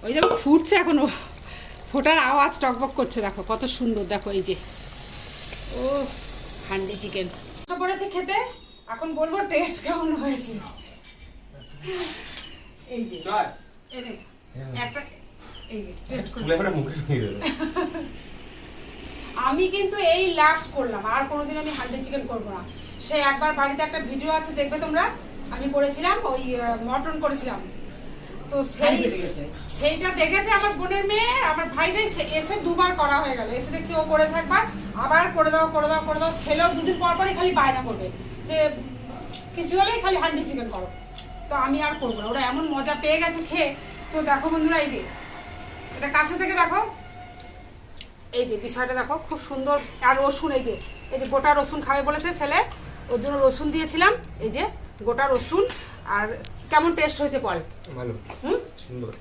ওই দেখো ফুটছে এখনো, ফোটার আওয়াজ টকবক করছে, দেখো কত সুন্দর। দেখো এই যে ও হান্ডি চিকেন পড়েছে খেতে, এখন বলবো টেস্ট কেমন হয়েছে। এই যে এই দেখ একটা, এই যে টেস্ট করে মুখে নিয়ে দেব। আমি কিন্তু এই লাস্ট করলাম, আর কোনোদিন আমি হান্ডি চিকেন করবো না। সে একবার বাড়িতে একটা ভিডিও আছে দেখবে তোমরা, আমি করেছিলাম ওই মটন করেছিলাম, তো সেইটা দেখেছে আমার বোনের মেয়ে, আমার ভাইটাই এসে দুবার করা হয়ে গেল। এসে দেখছি ও করেছে একবার, আবার করে দাও করে দাও করে দাও। ছেলেও দুদিন পর পরই খালি বায়না করবে যে কিছু হলেই খালি হান্ডি চিকেন করো। তো আমি আর করবো না, ওরা এমন মজা পেয়ে গেছে খেয়ে। তো দেখো বন্ধুরা, এই যে এটা কাছে থেকে দেখো, এই যে বিষয়টা দেখো খুব সুন্দর। আর রসুন, এই যে গোটা রসুন খাবে বলেছে ছেলে, ওর জন্য রসুন দিয়েছিলাম। এই যে গোটা রসুন। আর কেমন টেস্ট হয়েছে বল? ভালো, সুন্দর।